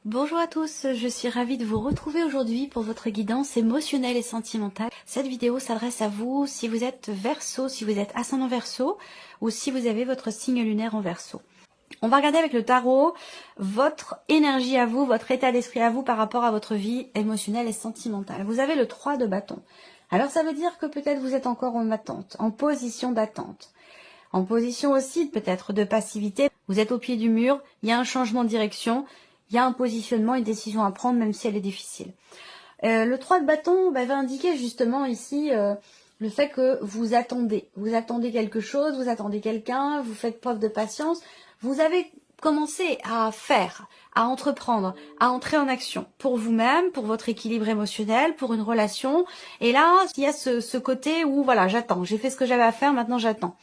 Bonjour à tous, je suis ravie de vous retrouver aujourd'hui pour votre guidance émotionnelle et sentimentale. Cette vidéo s'adresse à vous si vous êtes Verseau, si vous êtes ascendant Verseau ou si vous avez votre signe lunaire en Verseau. On va regarder avec le tarot votre énergie à vous, votre état d'esprit à vous par rapport à votre vie émotionnelle et sentimentale. Vous avez le 3 de bâton. Alors ça veut dire que peut-être vous êtes encore en attente, en position d'attente. En position aussi peut-être de passivité. Vous êtes au pied du mur, il y a un changement de direction. Il y a un positionnement, une décision à prendre, même si elle est difficile. Le 3 de bâton va indiquer justement ici le fait que vous attendez. Vous attendez quelque chose, vous attendez quelqu'un, vous faites preuve de patience. Vous avez commencé à faire, à entreprendre, à entrer en action pour vous-même, pour votre équilibre émotionnel, pour une relation. Et là, il y a ce côté où voilà, j'attends. J'ai fait ce que j'avais à faire, maintenant j'attends.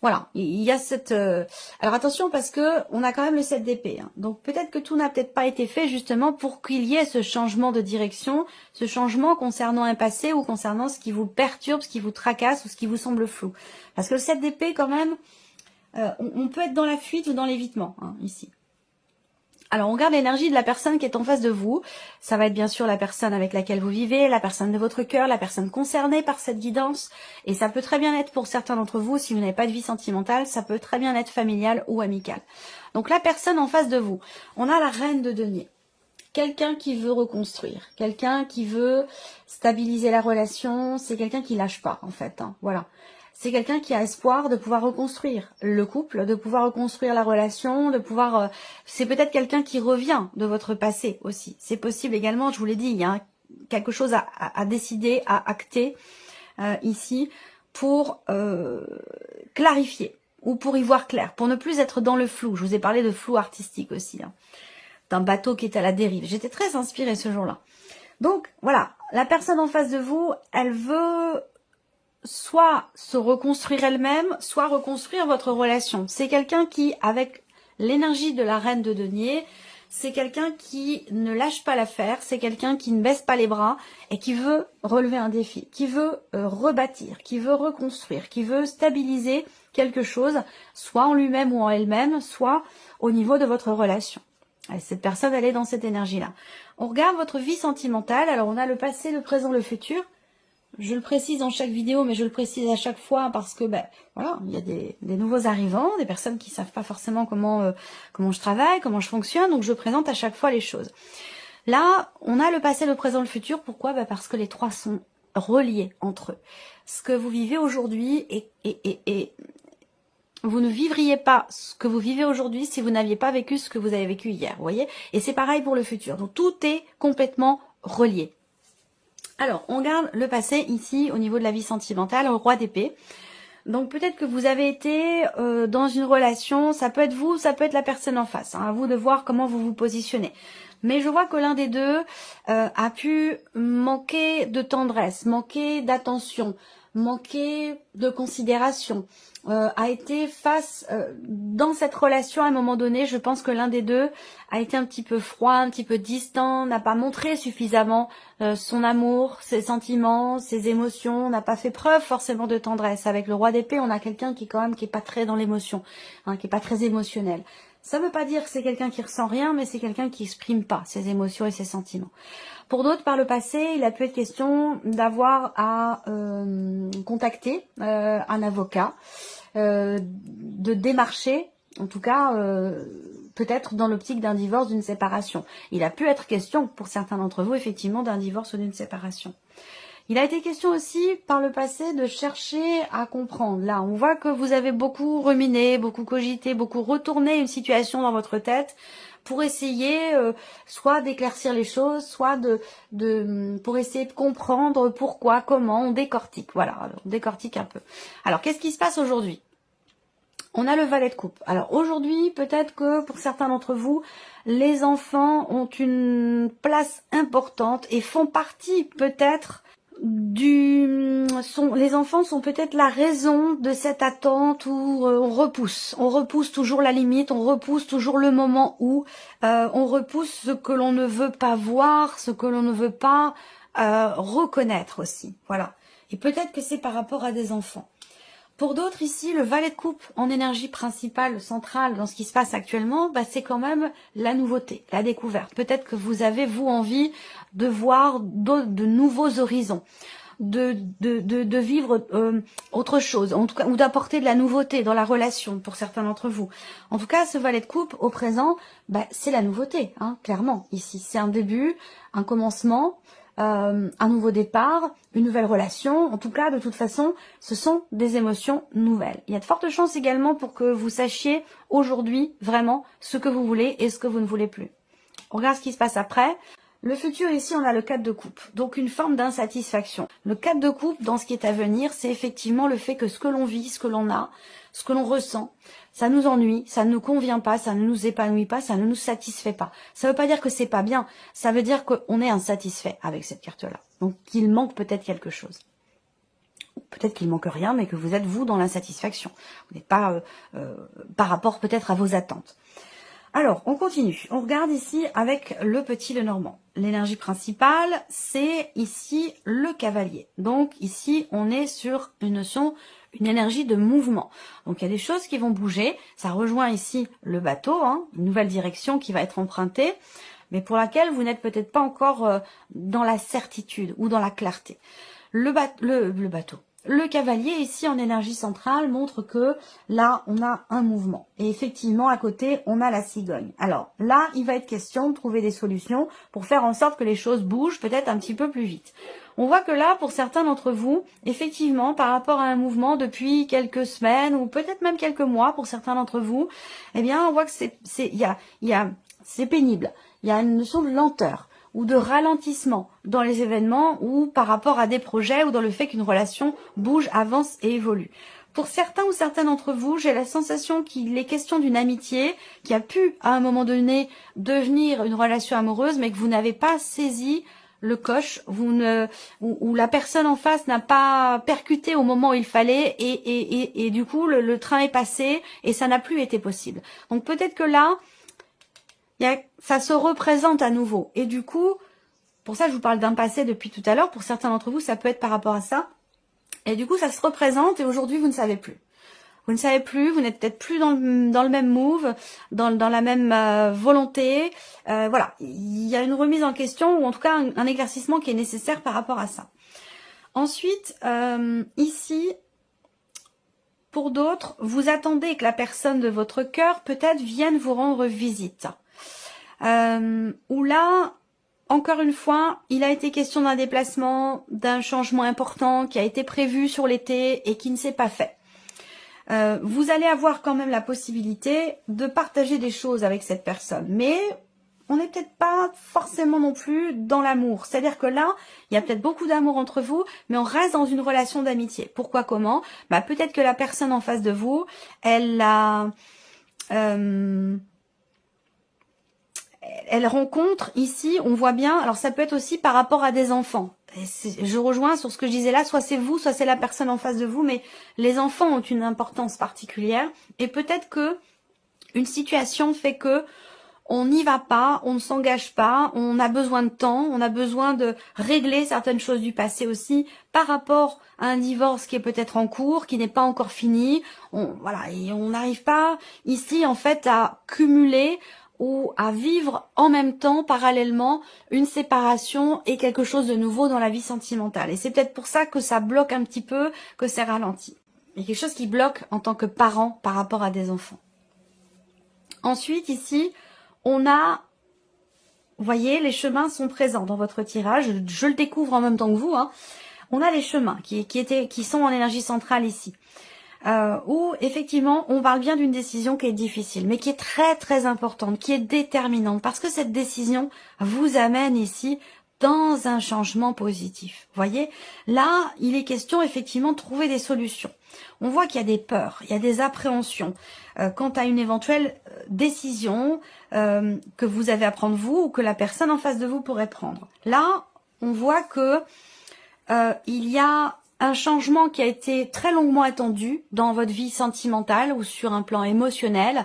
Voilà, il y a cette... Alors attention parce que on a quand même le 7 d'épée. Hein. Donc peut-être que tout n'a peut-être pas été fait justement pour qu'il y ait ce changement de direction, ce changement concernant un passé ou concernant ce qui vous perturbe, ce qui vous tracasse ou ce qui vous semble flou. Parce que le 7 d'épée quand même, on peut être dans la fuite ou dans l'évitement hein, ici. Alors on regarde l'énergie de la personne qui est en face de vous. Ça va être bien sûr la personne avec laquelle vous vivez, la personne de votre cœur, la personne concernée par cette guidance. Et ça peut très bien être pour certains d'entre vous, si vous n'avez pas de vie sentimentale, ça peut très bien être familial ou amical. Donc la personne en face de vous, on a la reine de denier. Quelqu'un qui veut reconstruire, quelqu'un qui veut stabiliser la relation, c'est quelqu'un qui lâche pas en fait. Hein, voilà. C'est quelqu'un qui a espoir de pouvoir reconstruire le couple, de pouvoir reconstruire la relation, de pouvoir... c'est peut-être quelqu'un qui revient de votre passé aussi. C'est possible également, je vous l'ai dit, il y a quelque chose à décider, à acter ici pour clarifier ou pour y voir clair, pour ne plus être dans le flou. Je vous ai parlé de flou artistique aussi, hein, d'un bateau qui est à la dérive. J'étais très inspirée ce jour-là. Donc voilà, la personne en face de vous, elle veut... soit se reconstruire elle-même, soit reconstruire votre relation. C'est quelqu'un qui, avec l'énergie de la reine de denier, c'est quelqu'un qui ne lâche pas l'affaire, c'est quelqu'un qui ne baisse pas les bras et qui veut relever un défi, qui veut rebâtir, qui veut reconstruire, qui veut stabiliser quelque chose, soit en lui-même ou en elle-même, soit au niveau de votre relation. Et cette personne, elle est dans cette énergie-là. On regarde votre vie sentimentale, alors on a le passé, le présent, le futur. Je le précise dans chaque vidéo, mais je le précise à chaque fois parce que voilà, il y a des nouveaux arrivants, des personnes qui savent pas forcément comment je travaille, comment je fonctionne, donc je présente à chaque fois les choses. Là, on a le passé, le présent, le futur. Pourquoi parce que les trois sont reliés entre eux. Ce que vous vivez aujourd'hui et vous ne vivriez pas ce que vous vivez aujourd'hui si vous n'aviez pas vécu ce que vous avez vécu hier, vous voyez. Et c'est pareil pour le futur. Donc tout est complètement relié. Alors, on garde le passé ici au niveau de la vie sentimentale, au roi d'épée. Donc peut-être que vous avez été dans une relation, ça peut être vous, ça peut être la personne en face. Hein, à vous de voir comment vous vous positionnez. Mais je vois que l'un des deux a pu manquer de tendresse, manquer d'attention, manquer de considération, a été face dans cette relation à un moment donné. Je pense que l'un des deux a été un petit peu froid, un petit peu distant, n'a pas montré suffisamment son amour, ses sentiments, ses émotions, n'a pas fait preuve forcément de tendresse. Avec le roi d'épée, on a quelqu'un qui quand même qui est pas très dans l'émotion, hein, qui est pas très émotionnel. Ça ne veut pas dire que c'est quelqu'un qui ressent rien, mais c'est quelqu'un qui exprime pas ses émotions et ses sentiments. Pour d'autres, par le passé, il a pu être question d'avoir à contacter un avocat, de démarcher, en tout cas, peut-être dans l'optique d'un divorce, d'une séparation. Il a pu être question, pour certains d'entre vous, effectivement, d'un divorce ou d'une séparation. Il a été question aussi, par le passé, de chercher à comprendre. Là, on voit que vous avez beaucoup ruminé, beaucoup cogité, beaucoup retourné une situation dans votre tête pour essayer soit d'éclaircir les choses, soit pour essayer de comprendre pourquoi, comment, on décortique. Voilà, on décortique un peu. Alors, qu'est-ce qui se passe aujourd'hui ? On a le valet de coupe. Alors aujourd'hui, peut-être que pour certains d'entre vous, les enfants ont une place importante et font partie peut-être les enfants sont peut-être la raison de cette attente où on repousse toujours la limite, on repousse toujours le moment où on repousse ce que l'on ne veut pas voir, ce que l'on ne veut pas reconnaître aussi. Voilà. Et peut-être que c'est par rapport à des enfants. Pour d'autres ici, le valet de coupe en énergie principale, centrale dans ce qui se passe actuellement, c'est quand même la nouveauté, la découverte. Peut-être que vous avez, vous, envie de voir de nouveaux horizons, de vivre autre chose, en tout cas, ou d'apporter de la nouveauté dans la relation pour certains d'entre vous. En tout cas, ce valet de coupe au présent, c'est la nouveauté, hein, clairement, ici. C'est un début, un commencement, un nouveau départ, une nouvelle relation. En tout cas, de toute façon, ce sont des émotions nouvelles. Il y a de fortes chances également pour que vous sachiez aujourd'hui vraiment ce que vous voulez et ce que vous ne voulez plus. On regarde ce qui se passe après. Le futur, ici, on a le 4 de coupe, donc une forme d'insatisfaction. Le 4 de coupe, dans ce qui est à venir, c'est effectivement le fait que ce que l'on vit, ce que l'on a, ce que l'on ressent, ça nous ennuie, ça ne nous convient pas, ça ne nous épanouit pas, ça ne nous satisfait pas. Ça ne veut pas dire que c'est pas bien, ça veut dire qu'on est insatisfait avec cette carte-là. Donc, qu'il manque peut-être quelque chose. Peut-être qu'il manque rien, mais que vous êtes, vous, dans l'insatisfaction. Vous n'êtes pas par rapport peut-être à vos attentes. Alors, on continue. On regarde ici avec le petit Lenormand. L'énergie principale, c'est ici le cavalier. Donc, ici, on est sur une notion, une énergie de mouvement. Donc, il y a des choses qui vont bouger. Ça rejoint ici le bateau, hein, une nouvelle direction qui va être empruntée, mais pour laquelle vous n'êtes peut-être pas encore dans la certitude ou dans la clarté. Le bateau. Le cavalier, ici, en énergie centrale, montre que là, on a un mouvement. Et effectivement, à côté, on a la cigogne. Alors, là, il va être question de trouver des solutions pour faire en sorte que les choses bougent peut-être un petit peu plus vite. On voit que là, pour certains d'entre vous, effectivement, par rapport à un mouvement depuis quelques semaines ou peut-être même quelques mois pour certains d'entre vous, eh bien, on voit que c'est pénible. Il y a une notion de lenteur ou de ralentissement dans les événements ou par rapport à des projets ou dans le fait qu'une relation bouge, avance et évolue. Pour certains ou certaines d'entre vous, j'ai la sensation qu'il est question d'une amitié qui a pu, à un moment donné, devenir une relation amoureuse, mais que vous n'avez pas saisi le coche, ou la personne en face n'a pas percuté au moment où il fallait et du coup, le train est passé et ça n'a plus été possible. Donc peut-être que là, ça se représente à nouveau. Et du coup, pour ça je vous parle d'un passé depuis tout à l'heure, pour certains d'entre vous, ça peut être par rapport à ça. Et du coup, ça se représente et aujourd'hui, vous ne savez plus. Vous ne savez plus, vous n'êtes peut-être plus dans le même move, dans la même volonté. Voilà, il y a une remise en question ou en tout cas un éclaircissement qui est nécessaire par rapport à ça. Ensuite, ici, pour d'autres, vous attendez que la personne de votre cœur peut-être vienne vous rendre visite. Où là, encore une fois, il a été question d'un déplacement, d'un changement important qui a été prévu sur l'été et qui ne s'est pas fait. Vous allez avoir quand même la possibilité de partager des choses avec cette personne, mais on n'est peut-être pas forcément non plus dans l'amour. C'est-à-dire que là, il y a peut-être beaucoup d'amour entre vous, mais on reste dans une relation d'amitié. Pourquoi, comment? Peut-être que la personne en face de vous, elle rencontre ici, on voit bien, alors ça peut être aussi par rapport à des enfants. Je rejoins sur ce que je disais là, soit c'est vous, soit c'est la personne en face de vous, mais les enfants ont une importance particulière et peut-être que une situation fait que on n'y va pas, on ne s'engage pas, on a besoin de temps, on a besoin de régler certaines choses du passé aussi par rapport à un divorce qui est peut-être en cours, qui n'est pas encore fini. Voilà, et on n'arrive pas ici en fait à cumuler ou à vivre en même temps, parallèlement, une séparation et quelque chose de nouveau dans la vie sentimentale. Et c'est peut-être pour ça que ça bloque un petit peu, que c'est ralenti. Il y a quelque chose qui bloque en tant que parent par rapport à des enfants. Ensuite, ici, on a, vous voyez, les chemins sont présents dans votre tirage. Je le découvre en même temps que vous. On a les chemins qui sont en énergie centrale ici. Où effectivement on parle bien d'une décision qui est difficile mais qui est très très importante, qui est déterminante parce que cette décision vous amène ici dans un changement positif. Vous voyez, là il est question effectivement de trouver des solutions. On voit qu'il y a des peurs, il y a des appréhensions quant à une éventuelle décision que vous avez à prendre vous ou que la personne en face de vous pourrait prendre. Là on voit que il y a un changement qui a été très longuement attendu dans votre vie sentimentale ou sur un plan émotionnel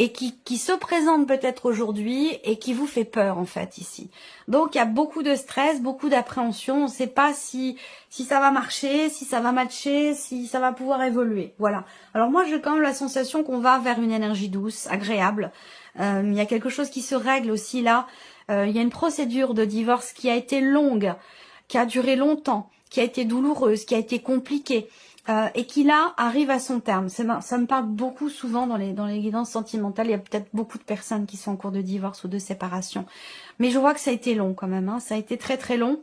et qui se présente peut-être aujourd'hui et qui vous fait peur en fait ici. Donc il y a beaucoup de stress, beaucoup d'appréhension, on ne sait pas si ça va marcher, si ça va matcher, si ça va pouvoir évoluer. Voilà. Alors moi j'ai quand même la sensation qu'on va vers une énergie douce, agréable. Il y a quelque chose qui se règle aussi là. Il y a une procédure de divorce qui a été longue, qui a duré longtemps, qui a été douloureuse, qui a été compliquée. Et qui là arrive à son terme. Ça me parle beaucoup souvent dans les guidances sentimentales. Il y a peut-être beaucoup de personnes qui sont en cours de divorce ou de séparation. Mais je vois que ça a été long quand même. Ça a été très très long.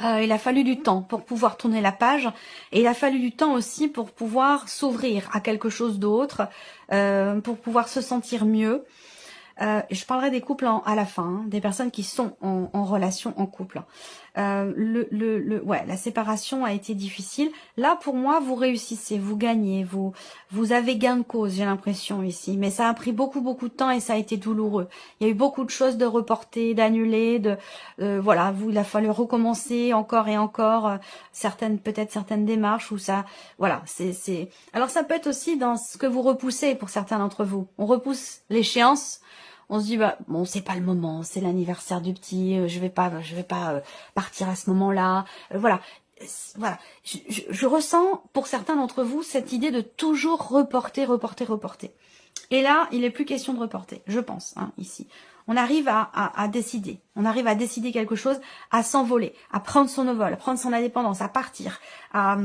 Il a fallu du temps pour pouvoir tourner la page. Et il a fallu du temps aussi pour pouvoir s'ouvrir à quelque chose d'autre, pour pouvoir se sentir mieux. Je parlerai des couples à la fin, des personnes qui sont en relation en couple. La séparation a été difficile. Là, pour moi, vous réussissez, vous gagnez, vous avez gain de cause, j'ai l'impression ici. Mais ça a pris beaucoup de temps et ça a été douloureux. Il y a eu beaucoup de choses de reporter, d'annuler, il a fallu recommencer encore et encore certaines démarches où ça, voilà, Alors ça peut être aussi dans ce que vous repoussez pour certains d'entre vous. On repousse l'échéance. On se dit bon, c'est pas le moment, c'est l'anniversaire du petit, je vais pas partir à ce moment-là. Voilà. Je ressens pour certains d'entre vous cette idée de toujours reporter. Et là, il n'est plus question de reporter, je pense, ici. On arrive à décider. On arrive à décider quelque chose, à s'envoler, à prendre son envol, à prendre son indépendance, à partir, à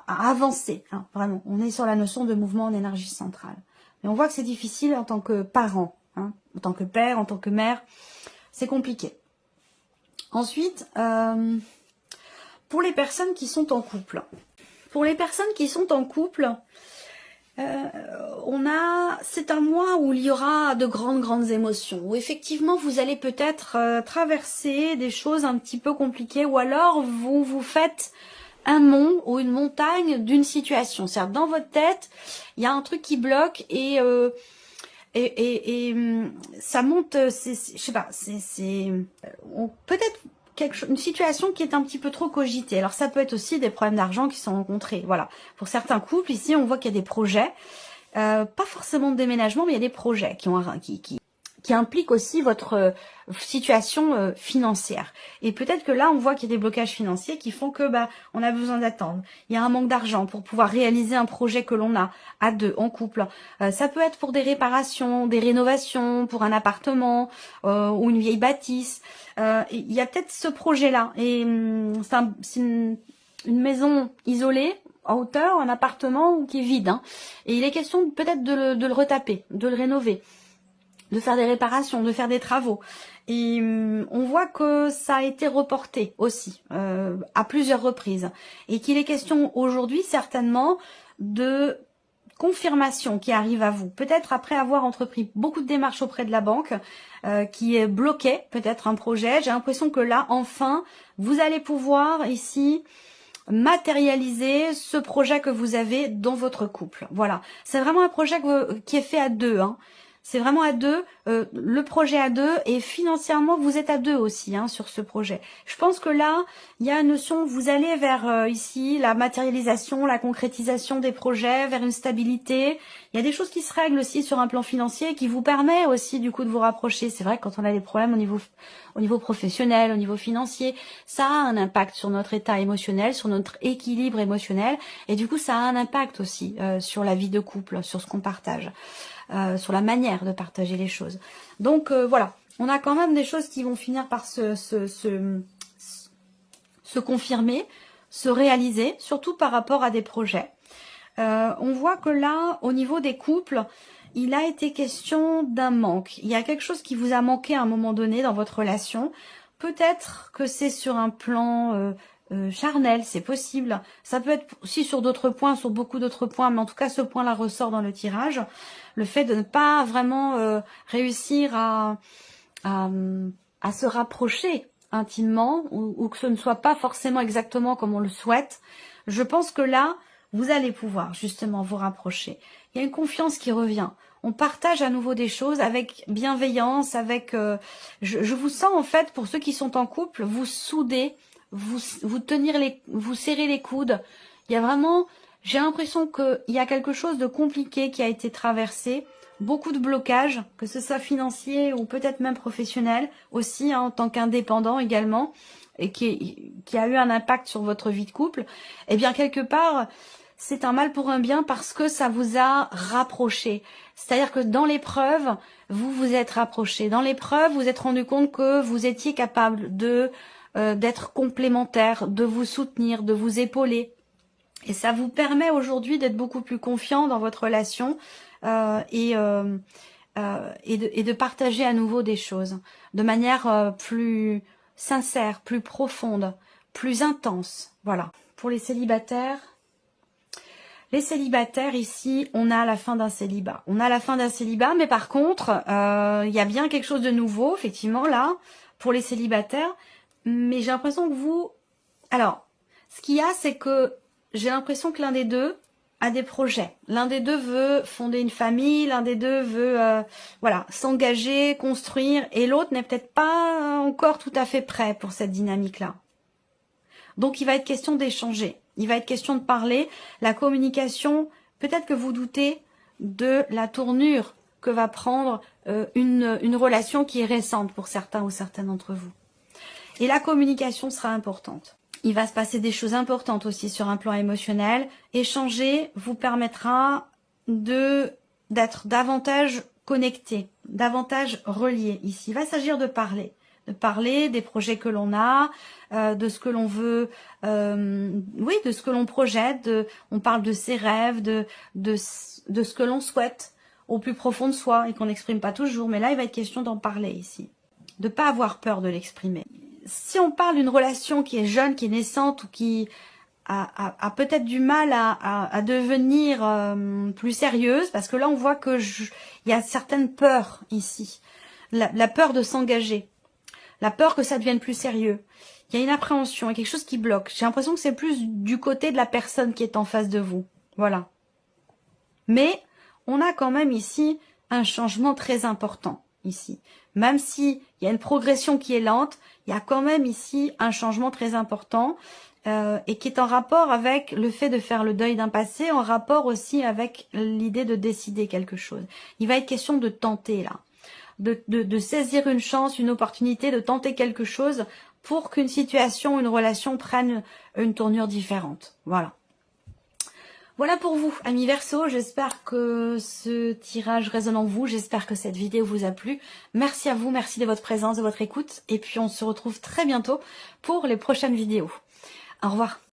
avancer. Vraiment, on est sur la notion de mouvement en énergie centrale. Et on voit que c'est difficile en tant que parent, en tant que père, en tant que mère, c'est compliqué. Ensuite, pour les personnes qui sont en couple. Pour les personnes qui sont en couple, c'est un mois où il y aura de grandes émotions, où effectivement vous allez peut-être traverser des choses un petit peu compliquées, ou alors vous faites un mont ou une montagne d'une situation. C'est-à-dire dans votre tête, il y a un truc qui bloque et ça monte. Je sais pas. Peut-être une situation qui est un petit peu trop cogitée. Alors ça peut être aussi des problèmes d'argent qui sont rencontrés. Voilà. Pour certains couples ici, on voit qu'il y a des projets, pas forcément de déménagement, mais il y a des projets qui implique aussi votre situation financière. Et peut-être que là, on voit qu'il y a des blocages financiers qui font que on a besoin d'attendre. Il y a un manque d'argent pour pouvoir réaliser un projet que l'on a à deux, en couple. Ça peut être pour des réparations, des rénovations, pour un appartement ou une vieille bâtisse. Il y a peut-être ce projet-là. Et c'est une maison isolée, en hauteur, un appartement qui est vide. Et il est question peut-être de le retaper, de le rénover, de faire des réparations, de faire des travaux. Et on voit que ça a été reporté aussi à plusieurs reprises. Et qu'il est question aujourd'hui certainement de confirmation qui arrive à vous. Peut-être après avoir entrepris beaucoup de démarches auprès de la banque qui bloquait peut-être un projet. J'ai l'impression que là, enfin, vous allez pouvoir ici matérialiser ce projet que vous avez dans votre couple. Voilà. C'est vraiment un projet qui est fait à deux. C'est vraiment à deux, le projet à deux, et financièrement vous êtes à deux aussi sur ce projet. Je pense que là, il y a une notion, vous allez vers ici la matérialisation, la concrétisation des projets, vers une stabilité. Il y a des choses qui se règlent aussi sur un plan financier qui vous permet aussi du coup de vous rapprocher. C'est vrai que quand on a des problèmes au niveau professionnel, au niveau financier, ça a un impact sur notre état émotionnel, sur notre équilibre émotionnel, et du coup ça a un impact aussi sur la vie de couple, sur ce qu'on partage. Sur la manière de partager les choses. Donc voilà, on a quand même des choses qui vont finir par se confirmer, se réaliser, surtout par rapport à des projets. On voit que là, au niveau des couples, il a été question d'un manque. Il y a quelque chose qui vous a manqué à un moment donné dans votre relation. Peut-être que c'est sur un plan charnel, c'est possible. Ça peut être aussi sur d'autres points, sur beaucoup d'autres points, mais en tout cas ce point-là ressort dans le tirage. Le fait de ne pas vraiment réussir à se rapprocher intimement, ou que ce ne soit pas forcément exactement comme on le souhaite. Je pense que là, vous allez pouvoir justement vous rapprocher. Il y a une confiance qui revient. On partage à nouveau des choses avec bienveillance, avec... je vous sens en fait, pour ceux qui sont en couple, vous souder, vous serrer les coudes. Il y a vraiment J'ai l'impression qu'il y a quelque chose de compliqué qui a été traversé, beaucoup de blocages, que ce soit financier ou peut-être même professionnel, aussi hein, en tant qu'indépendant également, et qui a eu un impact sur votre vie de couple. Eh bien, quelque part, c'est un mal pour un bien parce que ça vous a rapproché. C'est-à-dire que dans l'épreuve, vous vous êtes rapproché. Dans l'épreuve, vous vous êtes rendu compte que vous étiez capable de d'être complémentaire, de vous soutenir, de vous épauler. Et ça vous permet aujourd'hui d'être beaucoup plus confiant dans votre relation et de partager à nouveau des choses de manière plus sincère, plus profonde, plus intense. Voilà. Pour les célibataires ici, on a la fin d'un célibat. On a la fin d'un célibat, mais par contre, il y a bien quelque chose de nouveau, effectivement, là, pour les célibataires. Mais j'ai l'impression que vous... Alors, ce qu'il y a, c'est que j'ai l'impression que l'un des deux a des projets. L'un des deux veut fonder une famille, l'un des deux veut voilà, s'engager, construire, et l'autre n'est peut-être pas encore tout à fait prêt pour cette dynamique-là. Donc il va être question d'échanger, il va être question de parler. La communication, peut-être que vous doutez de la tournure que va prendre une relation qui est récente pour certains ou certaines d'entre vous. Et la communication sera importante. Il va se passer des choses importantes aussi sur un plan émotionnel. Échanger vous permettra d'être davantage connecté, davantage relié ici. Il va s'agir de parler des projets que l'on a, de ce que l'on veut, oui, de ce que l'on projette. On parle de ses rêves, de ce que l'on souhaite au plus profond de soi et qu'on n'exprime pas toujours. Mais là, il va être question d'en parler ici, de pas avoir peur de l'exprimer. Si on parle d'une relation qui est jeune, qui est naissante ou qui a peut-être du mal à devenir plus sérieuse, parce que là on voit que il y a certaines peurs ici, la peur de s'engager, la peur que ça devienne plus sérieux. Il y a une appréhension, il y a quelque chose qui bloque. J'ai l'impression que c'est plus du côté de la personne qui est en face de vous. Voilà. Mais on a quand même ici un changement très important. Ici, même si il y a une progression qui est lente, il y a quand même ici un changement très important et qui est en rapport avec le fait de faire le deuil d'un passé, en rapport aussi avec l'idée de décider quelque chose. Il va être question de tenter là, de saisir une chance, une opportunité, de tenter quelque chose pour qu'une situation, une relation prenne une tournure différente. Voilà. Voilà pour vous, amis Verseau, j'espère que ce tirage résonne en vous, j'espère que cette vidéo vous a plu. Merci à vous, merci de votre présence, de votre écoute, et puis on se retrouve très bientôt pour les prochaines vidéos. Au revoir.